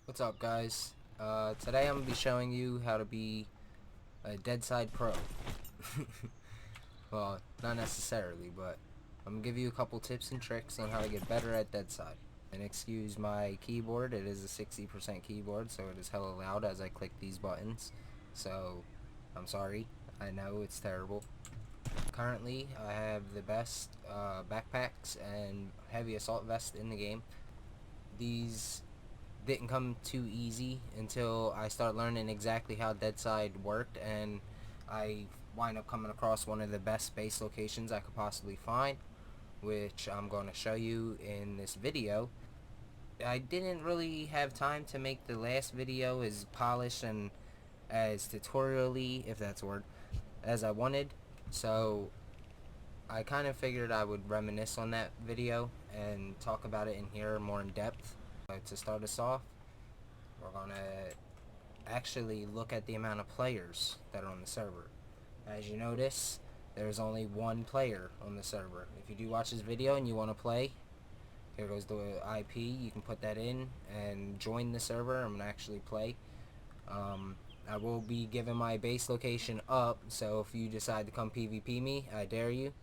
What's up, guys? Today I'm going to be showing you how to be a Deadside pro. Well, not necessarily, but I'm going to give you a couple tips and tricks on how to get better at Deadside. And excuse my keyboard, it is a 60% keyboard, so it is hella loud as I click these buttons. So, I'm sorry. I know it's terrible. Currently, I have the best backpacks and heavy assault vest in the game. These didn't come too easy until I started learning exactly how Deadside worked, and I wind up coming across one of the best base locations I could possibly find, which I'm going to show you in this video. I didn't really have time to make the last video as polished and as tutorially, if that's a word, as I wanted, so I kind of figured I would reminisce on that video and talk about it in here more in depth. To start us off, we're going to actually look at the amount of players that are on the server. As you notice, there's only one player on the server. If you do watch this video and you want to play, here goes the IP. You can put that in and join the server and actually play. I will be giving my base location up, so if you decide to come PvP me, I dare you.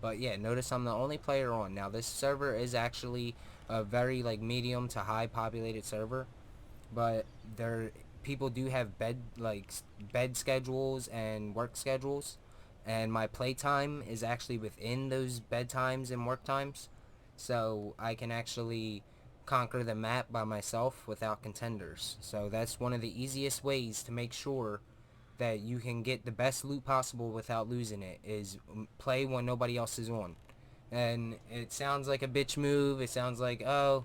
But yeah, notice I'm the only player on. Now this server is actually a very medium to high populated server, but people do have bed schedules and work schedules, and my playtime is actually within those bedtimes and work times, so I can actually conquer the map by myself without contenders. So that's one of the easiest ways to make sure that you can get the best loot possible without losing it, is play when nobody else is on. And it sounds like a bitch move. It sounds like, oh,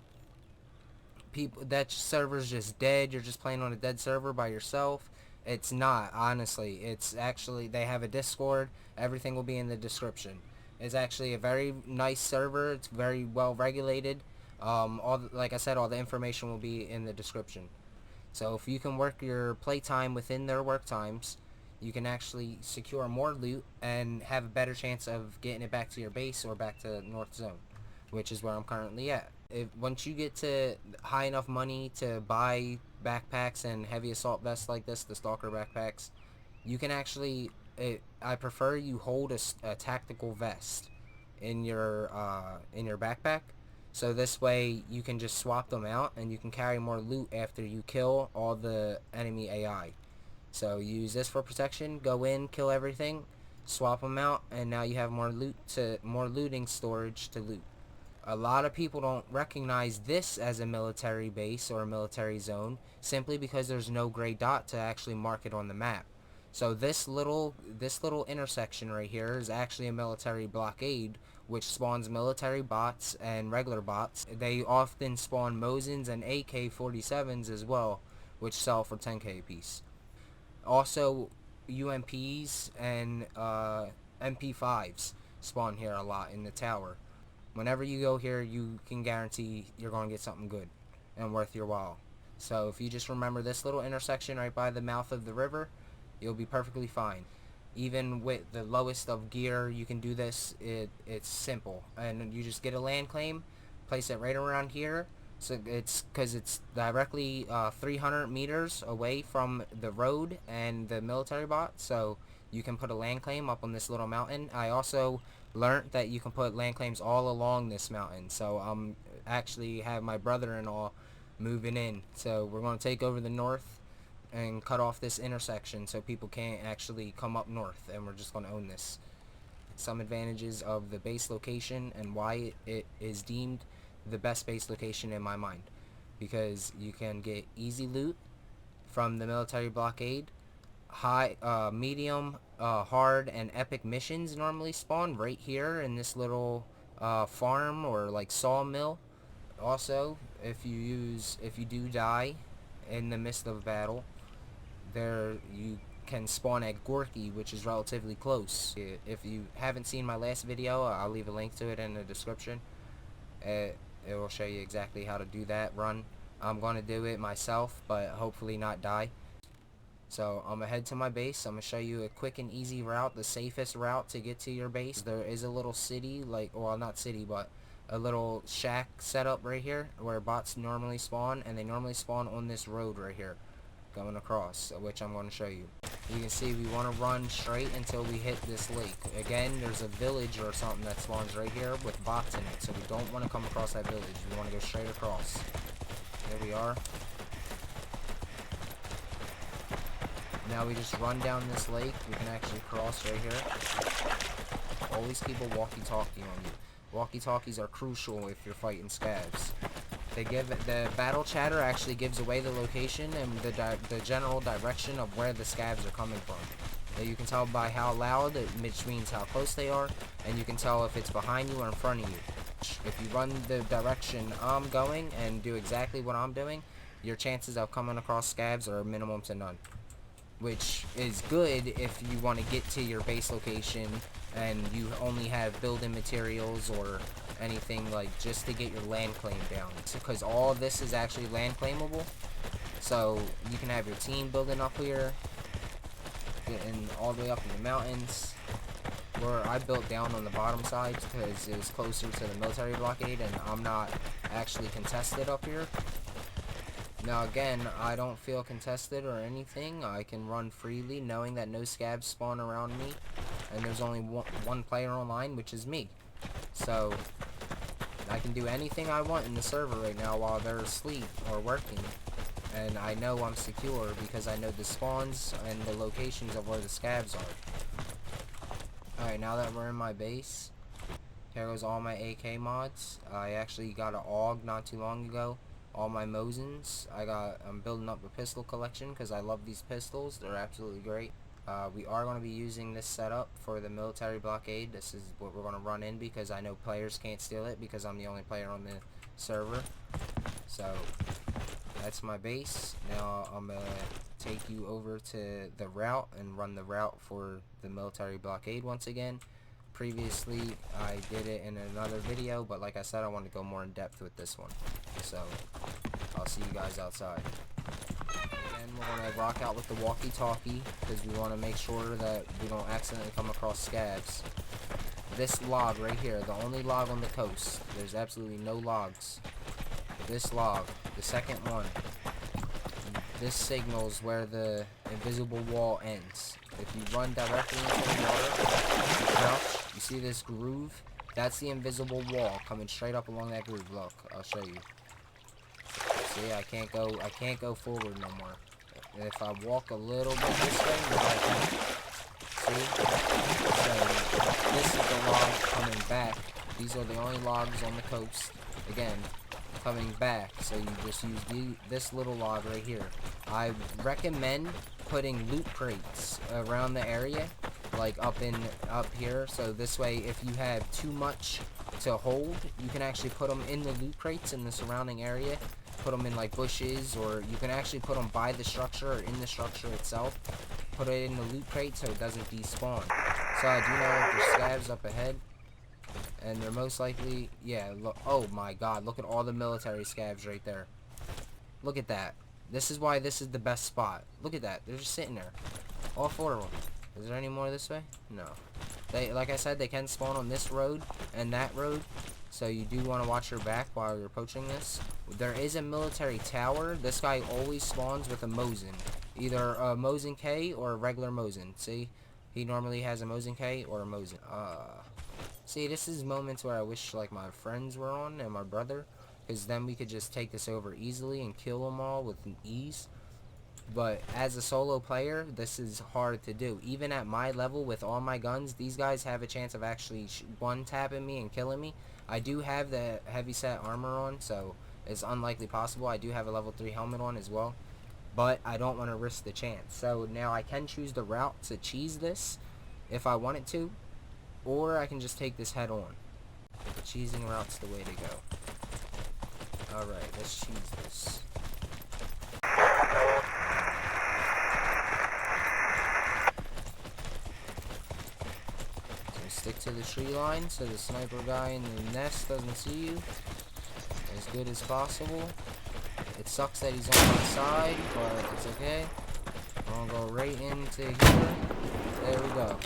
people, that server's just dead, you're just playing on a dead server by yourself. It's not, honestly. It's actually, they have a Discord. Everything will be in the description. It's actually a very nice server. It's very well regulated. Like I said, all the information will be in the description. So if you can work your playtime within their work times, you can actually secure more loot and have a better chance of getting it back to your base or back to North Zone, which is where I'm currently at. Once you get to high enough money to buy backpacks and heavy assault vests like this, the Stalker backpacks, you can actually, I prefer you hold a tactical vest in your backpack, so this way you can just swap them out and you can carry more loot after you kill all the enemy AI. So use this for protection, go in, kill everything, swap them out, and now you have more looting storage to loot. A lot of people don't recognize this as a military base or a military zone simply because there's no gray dot to actually mark it on the map. So this little intersection right here is actually a military blockade, which spawns military bots and regular bots. They often spawn Mosins and AK-47s as well, which sell for 10k a piece. Also, UMPs and MP5s spawn here a lot in the tower. Whenever you go here, you can guarantee you're going to get something good and worth your while. So if you just remember this little intersection right by the mouth of the river, you'll be perfectly fine. Even with the lowest of gear, you can do this. It's simple, and you just get a land claim, place it right around here. So it's because it's directly 300 meters away from the road and the military bot, so you can put a land claim up on this little mountain. I also learned that you can put land claims all along this mountain, so I'm actually have my brother-in-law moving in, so we're going to take over the north and cut off this intersection so people can't actually come up north, and we're just going to own this. Some advantages of the base location and why it is deemed the best base location in my mind, because you can get easy loot from the military blockade. High, medium, hard, and epic missions normally spawn right here in this little farm or sawmill. Also, if you do die in the midst of battle, there you can spawn at Gorky, which is relatively close. If you haven't seen my last video, I'll leave a link to it in the description. It will show you exactly how to do that run. I'm going to do it myself, but hopefully not die. So I'm going to head to my base. I'm going to show you a quick and easy route, the safest route to get to your base. There is a little city, well, not city, but a little shack setup right here where bots normally spawn, and they normally spawn on this road right here going across, which I'm going to show you. You can see we want to run straight until we hit this lake. Again, there's a village or something that spawns right here with bots in it, so we don't want to come across that village. We want to go straight across. There we are. Now we just run down this lake. We can actually cross right here. Always keep a walkie-talkie on you. Walkie-talkies are crucial if you're fighting scavs. The battle chatter actually gives away the location and the general direction of where the scavs are coming from. Now you can tell by how loud, which means how close they are, and you can tell if it's behind you or in front of you. If you run the direction I'm going and do exactly what I'm doing, your chances of coming across scavs are minimum to none. Which is good if you want to get to your base location and you only have building materials or anything, like just to get your land claim down, because all of this is actually land claimable, so you can have your team building up here, getting all the way up in the mountains, where I built down on the bottom side because it was closer to the military blockade and I'm not actually contested up here. Now again, I don't feel contested or anything. I can run freely knowing that no scavs spawn around me and there's only one player online, which is me. So I can do anything I want in the server right now while they're asleep or working, and I know I'm secure because I know the spawns and the locations of where the scavs are. Alright, now that we're in my base, here goes all my AK mods. I actually got an AUG not too long ago. All my Mosins. I'm building up a pistol collection because I love these pistols. They're absolutely great. We are going to be using this setup for the military blockade. This is what we're going to run in because I know players can't steal it because I'm the only player on the server. So that's my base. Now I'm going to take you over to the route and run the route for the military blockade once again. Previously I did it in another video, but like I said, I want to go more in depth with this one. So I'll see you guys outside. Again, we're going to rock out with the walkie-talkie because we want to make sure that we don't accidentally come across scavs. This log right here, the only log on the coast, there's absolutely no logs. This log, the second one, this signals where the invisible wall ends. If you run directly into the water, you crouch, you see this groove? That's the invisible wall coming straight up along that groove. Look, I'll show you. See, I can't go forward no more. If I walk a little bit this way, now I can. See? So, this is the log coming back. These are the only logs on the coast. Again, coming back. So you just use this little log right here. I recommend putting loot crates around the area, like up here, so this way if you have too much to hold, you can actually put them in the loot crates in the surrounding area, put them in like bushes, or you can actually put them by the structure or in the structure itself, put it in the loot crate so it doesn't despawn. So I do know that there's scavs up ahead, and they're most likely, yeah, look, oh my god, look at all the military scavs right there. Look at that. This is why this is the best spot. Look at that. They're just sitting there. All four of them. Is there any more this way? No. They, like I said, they can spawn on this road and that road. So you do want to watch your back while you're approaching this. There is a military tower. This guy always spawns with a Mosin. Either a Mosin K or a regular Mosin. See? He normally has a Mosin K or a Mosin. See, this is moments where I wish like my friends were on and my brother. Because then we could just take this over easily and kill them all with ease. But as a solo player, this is hard to do. Even at my level with all my guns, these guys have a chance of actually one-tapping me and killing me. I do have the heavy-set armor on, so it's unlikely possible. I do have a level 3 helmet on as well. But I don't want to risk the chance. So now I can choose the route to cheese this if I wanted to. Or I can just take this head on. The cheesing route's the way to go. Alright, let's cheese this. So stick to the tree line so the sniper guy in the nest doesn't see you as good as possible. It sucks that he's on my side, but it's okay. I'm gonna go right into here. There we go.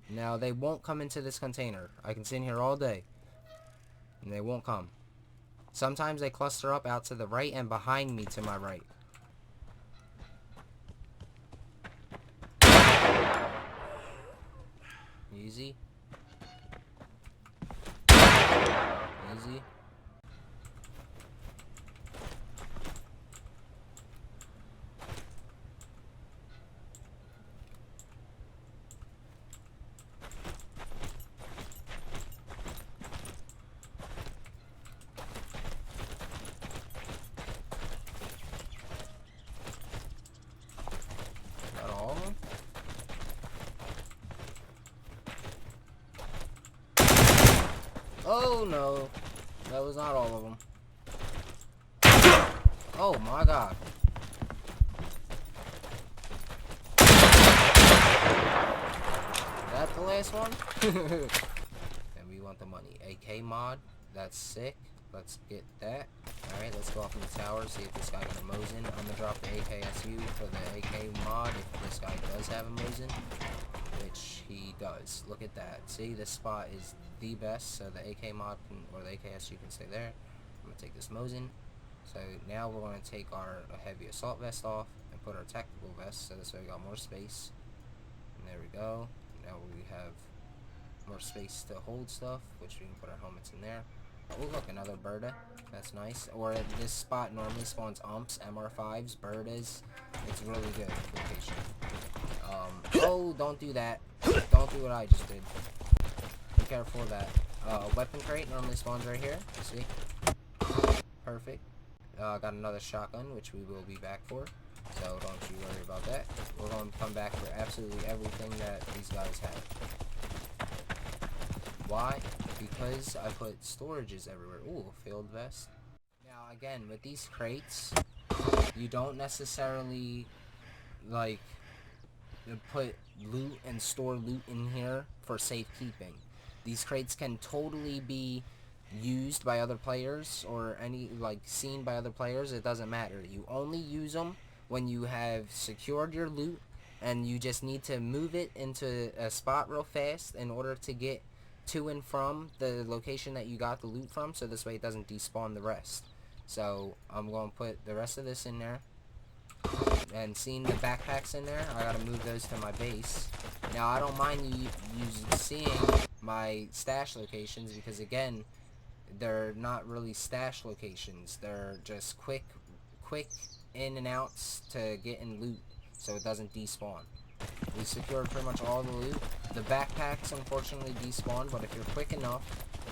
Now they won't come into this container. I can sit in here all day. And they won't come. Sometimes they cluster up out to the right and behind me to my right. Easy. Easy. Got all of them? Oh no, that was not all of them. Oh my god. That the last one? And we want the money. AK mod, that's sick. Let's get that. Alright, let's go up in the tower, see if this guy got a Mosin. I'm gonna drop the AKSU for the AK mod if this guy does have a Mosin, which he does. Look at that. See, this spot is the best, so the AK mod can, or the AKSU can stay there. I'm gonna take this Mosin. So now we're gonna take our heavy assault vest off and put our tactical vest, so this way we got more space. And there we go. Now we have more space to hold stuff, which we can put our helmets in there. Oh look, another Berta. That's nice. Or this spot normally spawns umps, MR5s, Bertas. It's really good location. Oh, don't do that. Don't do what I just did. Be careful of that. Weapon crate normally spawns right here. See? Perfect. Got another shotgun, which we will be back for. So don't you worry about that. We're going to come back for absolutely everything that these guys have. Why? Because I put storages everywhere. Ooh, field vest. Now again, with these crates, you don't necessarily like put loot and store loot in here for safekeeping. These crates can totally be used by other players or seen by other players. It doesn't matter. You only use them when you have secured your loot and you just need to move it into a spot real fast in order to get to and from the location that you got the loot from, so this way it doesn't despawn the rest. So I'm going to put the rest of this in there. And seeing the backpacks in there, I gotta move those to my base. Now I don't mind you seeing my stash locations, because again, they're not really stash locations. They're just quick in and outs to get in loot, so it doesn't despawn. We secured pretty much all the loot. The backpacks unfortunately despawn, but if you're quick enough,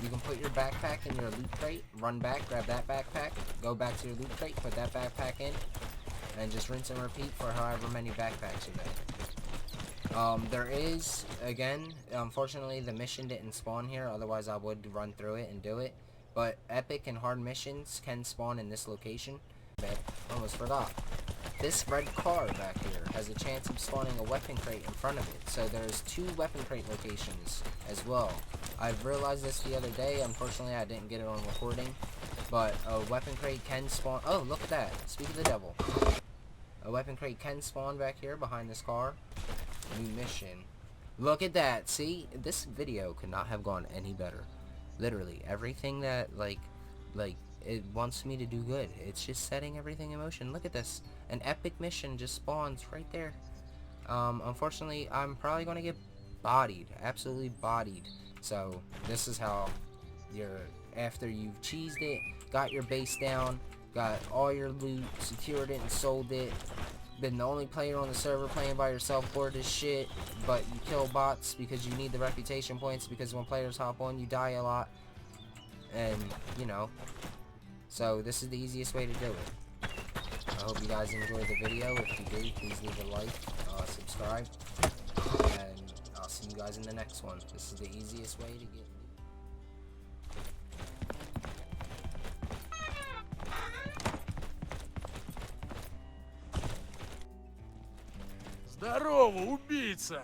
you can put your backpack in your loot crate, run back, grab that backpack, go back to your loot crate, put that backpack in, and just rinse and repeat for however many backpacks you get. There is, again, unfortunately the mission didn't spawn here, otherwise I would run through it and do it. But epic and hard missions can spawn in this location. Almost forgot. This red car back here has a chance of spawning a weapon crate in front of it. So there's 2 weapon crate locations as well. I've realized this the other day. Unfortunately, I didn't get it on recording. But a weapon crate can spawn. Oh, look at that. Speak of the devil. A weapon crate can spawn back here behind this car. New mission. Look at that. See? This video could not have gone any better. Literally, everything that, it wants me to do good. It's just setting everything in motion. Look at this. An epic mission just spawns right there. Unfortunately, I'm probably going to get bodied. Absolutely bodied. So, this is how after you've cheesed it, got your base down, got all your loot, secured it and sold it, been the only player on the server playing by yourself, bored as shit, but you kill bots because you need the reputation points, because when players hop on, you die a lot. And, you know, so this is the easiest way to do it. I hope you guys enjoyed the video. If you did, please leave a like, subscribe, and I'll see you guys in the next one. This is the easiest way to get Здорово, убийца!